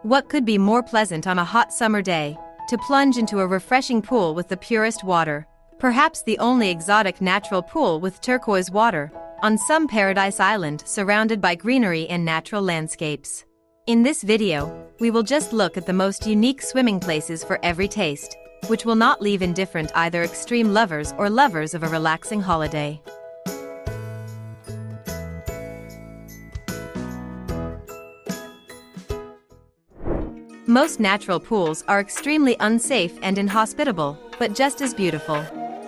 What could be more pleasant on a hot summer day? To plunge into a refreshing pool with the purest water. Perhaps the only exotic natural pool with turquoise water, on some paradise island surrounded by greenery and natural landscapes. In this video, we will just look at the most unique swimming places for every taste, which will not leave indifferent either extreme lovers or lovers of a relaxing holiday. Most natural pools are extremely unsafe and inhospitable, but just as beautiful.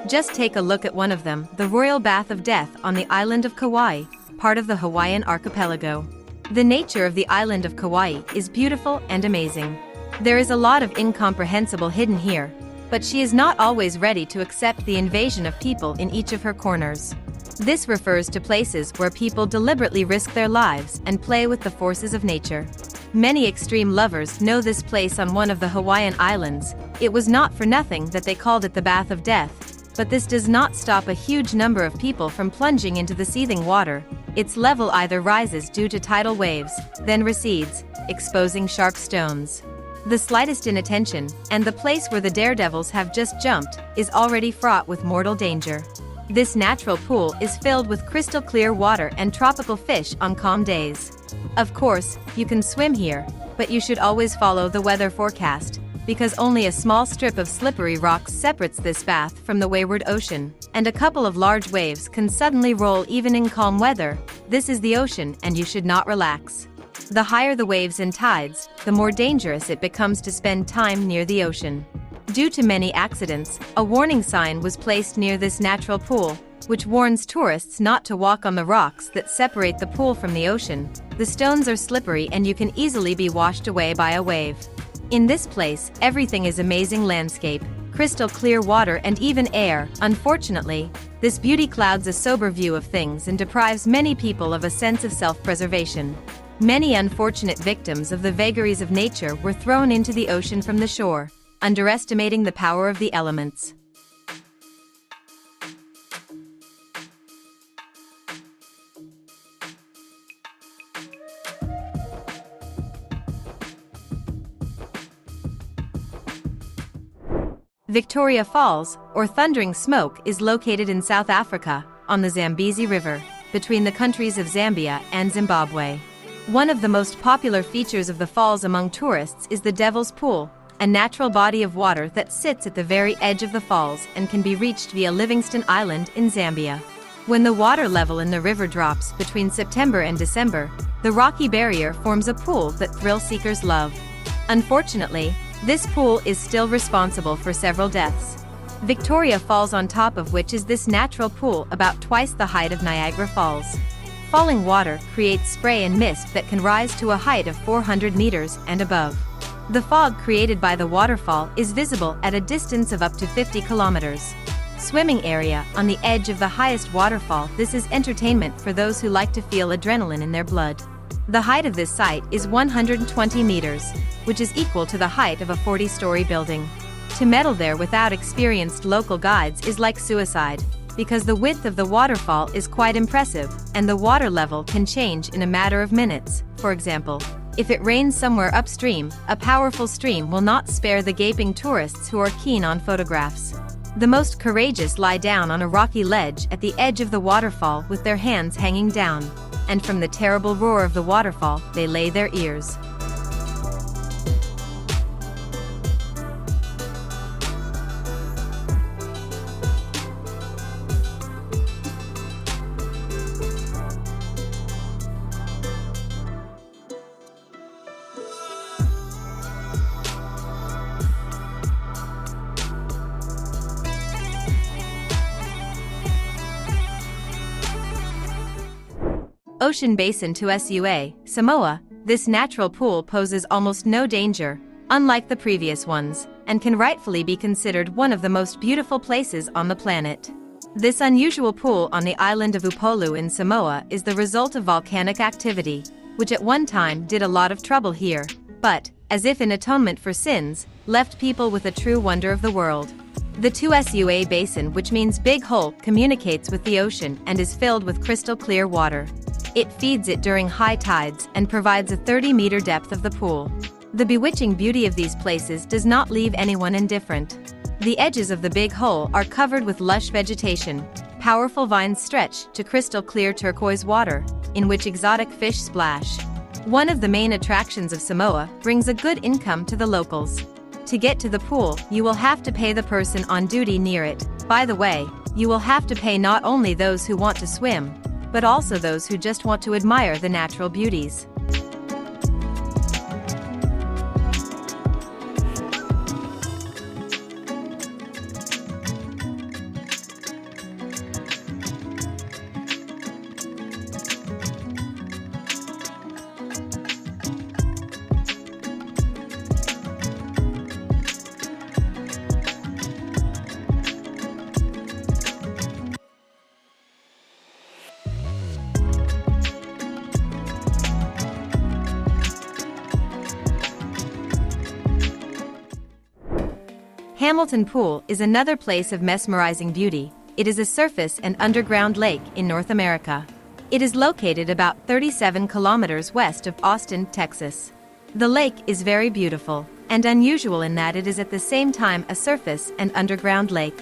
Just take a look at one of them, the Royal Bath of Death on the island of Kauai, part of the Hawaiian archipelago. The nature of the island of Kauai is beautiful and amazing. There is a lot of incomprehensible hidden here, but she is not always ready to accept the invasion of people in each of her corners. This refers to places where people deliberately risk their lives and play with the forces of nature. Many extreme lovers know this place on one of the Hawaiian islands. It was not for nothing that they called it the Bath of Death, but this does not stop a huge number of people from plunging into the seething water. Its level either rises due to tidal waves, then recedes, exposing sharp stones. The slightest inattention, and the place where the daredevils have just jumped, is already fraught with mortal danger. This natural pool is filled with crystal clear water and tropical fish on calm days. Of course, you can swim here, but you should always follow the weather forecast, because only a small strip of slippery rocks separates this bath from the wayward ocean, and a couple of large waves can suddenly roll even in calm weather. This is the ocean and you should not relax. The higher the waves and tides, the more dangerous it becomes to spend time near the ocean. Due to many accidents, a warning sign was placed near this natural pool, which warns tourists not to walk on the rocks that separate the pool from the ocean. The stones are slippery and you can easily be washed away by a wave. In this place, everything is amazing landscape, crystal clear water and even air. Unfortunately, this beauty clouds a sober view of things and deprives many people of a sense of self-preservation. Many unfortunate victims of the vagaries of nature were thrown into the ocean from the shore, underestimating the power of the elements. Victoria Falls, or Thundering Smoke, is located in South Africa, on the Zambezi River, between the countries of Zambia and Zimbabwe. One of the most popular features of the falls among tourists is the Devil's Pool, a natural body of water that sits at the very edge of the falls and can be reached via Livingstone Island in Zambia. When the water level in the river drops between September and December, the rocky barrier forms a pool that thrill-seekers love. Unfortunately, this pool is still responsible for several deaths. Victoria Falls, on top of which is this natural pool about twice the height of Niagara Falls. Falling water creates spray and mist that can rise to a height of 400 meters and above. The fog created by the waterfall is visible at a distance of up to 50 kilometers. Swimming area on the edge of the highest waterfall. This is entertainment for those who like to feel adrenaline in their blood. The height of this site is 120 meters, which is equal to the height of a 40-story building. To meddle there without experienced local guides is like suicide, because the width of the waterfall is quite impressive, and the water level can change in a matter of minutes. For example, if it rains somewhere upstream, a powerful stream will not spare the gaping tourists who are keen on photographs. The most courageous lie down on a rocky ledge at the edge of the waterfall with their hands hanging down, and from the terrible roar of the waterfall, they lay their ears. Ocean Basin to-sua, Samoa. This natural pool poses almost no danger, unlike the previous ones, and can rightfully be considered one of the most beautiful places on the planet. This unusual pool on the island of Upolu in Samoa is the result of volcanic activity, which at one time did a lot of trouble here, but, as if in atonement for sins, left people with a true wonder of the world. The to-sua basin, which means big hole, communicates with the ocean and is filled with crystal clear water. It feeds it during high tides and provides a 30-meter depth of the pool. The bewitching beauty of these places does not leave anyone indifferent. The edges of the big hole are covered with lush vegetation. Powerful vines stretch to crystal clear turquoise water, in which exotic fish splash. One of the main attractions of Samoa brings a good income to the locals. To get to the pool, you will have to pay the person on duty near it. By the way, you will have to pay not only those who want to swim, but also those who just want to admire the natural beauties. Hamilton Pool is another place of mesmerizing beauty. It is a surface and underground lake in North America. It is located about 37 kilometers west of Austin, Texas. The lake is very beautiful and unusual in that it is at the same time a surface and underground lake.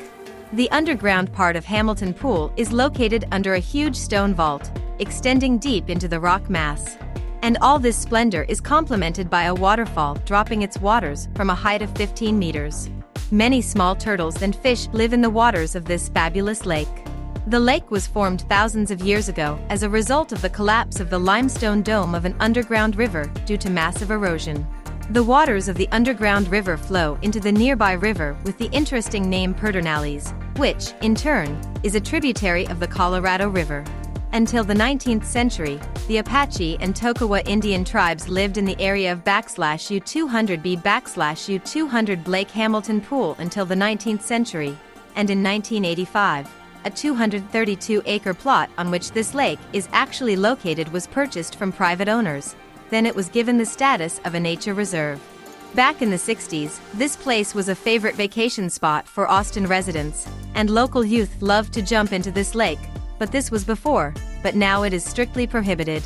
The underground part of Hamilton Pool is located under a huge stone vault, extending deep into the rock mass. And all this splendor is complemented by a waterfall dropping its waters from a height of 15 meters. Many small turtles and fish live in the waters of this fabulous lake. The lake was formed thousands of years ago as a result of the collapse of the limestone dome of an underground river due to massive erosion. The waters of the underground river flow into the nearby river with the interesting name Pedernales, which, in turn, is a tributary of the Colorado River. Until the 19th century, the Apache and to-sua Indian tribes lived in the area of /U200B/U200 Blake Hamilton Pool until the 19th century, and in 1985, a 232-acre plot on which this lake is actually located was purchased from private owners. Then it was given the status of a nature reserve. Back in the 60s, this place was a favorite vacation spot for Austin residents, and local youth loved to jump into this lake. But this was before, but now it is strictly prohibited.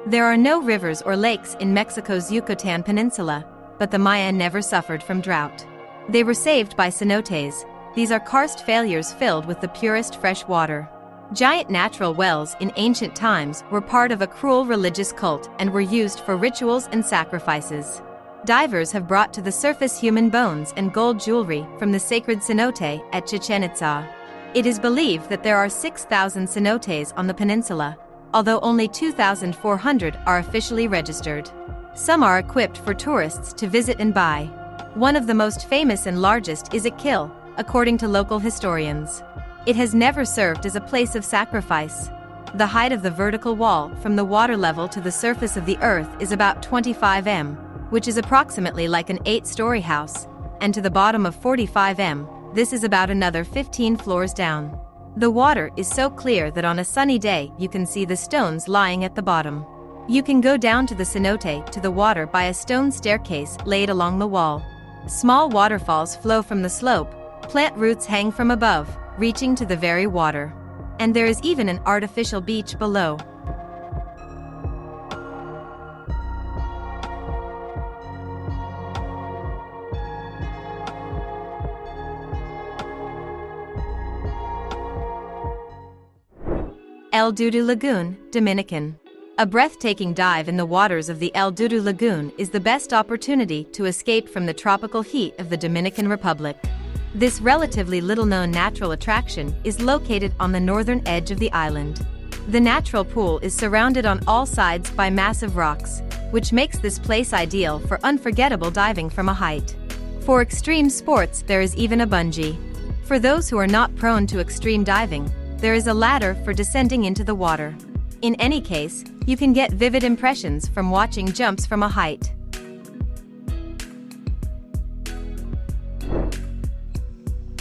There are no rivers or lakes in Mexico's Yucatan Peninsula, but the Maya never suffered from drought. They were saved by cenotes. These are karst failures filled with the purest fresh water. Giant natural wells in ancient times were part of a cruel religious cult and were used for rituals and sacrifices. Divers have brought to the surface human bones and gold jewelry from the sacred cenote at Chichen Itza. It is believed that there are 6,000 cenotes on the peninsula, although only 2,400 are officially registered. Some are equipped for tourists to visit and buy. One of the most famous and largest is at Kill, according to local historians. It has never served as a place of sacrifice. The height of the vertical wall from the water level to the surface of the earth is about 25 m, which is approximately like an 8-story house, and to the bottom of 45 m, this is about another 15 floors down. The water is so clear that on a sunny day you can see the stones lying at the bottom. You can go down to the cenote to the water by a stone staircase laid along the wall. Small waterfalls flow from the slope, plant roots hang from above, reaching to the very water. And there is even an artificial beach below. El Dudu Lagoon, Dominican. A breathtaking dive in the waters of the El Dudu Lagoon is the best opportunity to escape from the tropical heat of the Dominican Republic. This relatively little-known natural attraction is located on the northern edge of the island. The natural pool is surrounded on all sides by massive rocks, which makes this place ideal for unforgettable diving from a height. For extreme sports, there is even a bungee. For those who are not prone to extreme diving, there is a ladder for descending into the water. In any case, you can get vivid impressions from watching jumps from a height.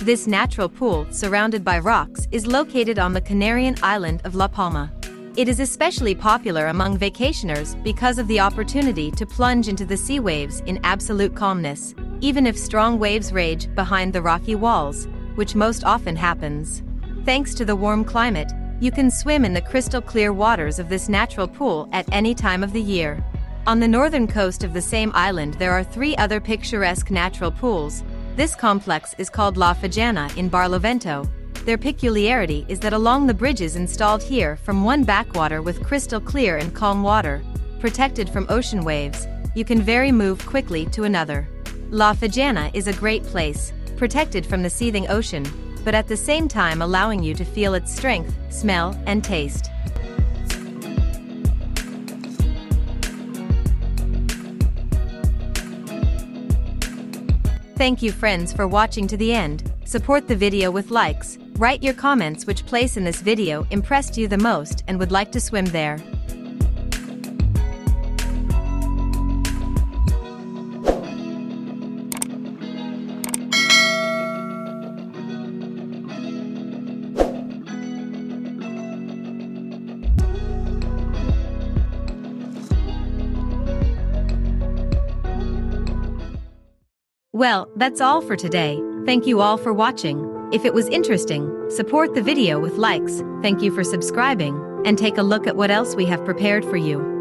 This natural pool, surrounded by rocks, is located on the Canarian island of La Palma. It is especially popular among vacationers because of the opportunity to plunge into the sea waves in absolute calmness, even if strong waves rage behind the rocky walls, which most often happens. Thanks to the warm climate, you can swim in the crystal clear waters of this natural pool at any time of the year. On the northern coast of the same island there are 3 other picturesque natural pools. This complex is called La Fajana in Barlovento. Their peculiarity is that along the bridges installed here from one backwater with crystal clear and calm water, protected from ocean waves, you can very move quickly to another. La Fajana is a great place, protected from the seething ocean, but at the same time allowing you to feel its strength, smell, and taste. Thank you friends for watching to the end. Support the video with likes. Write your comments which place in this video impressed you the most and would like to swim there. Well, that's all for today. Thank you all for watching. If it was interesting, support the video with likes. Thank you for subscribing, and take a look at what else we have prepared for you.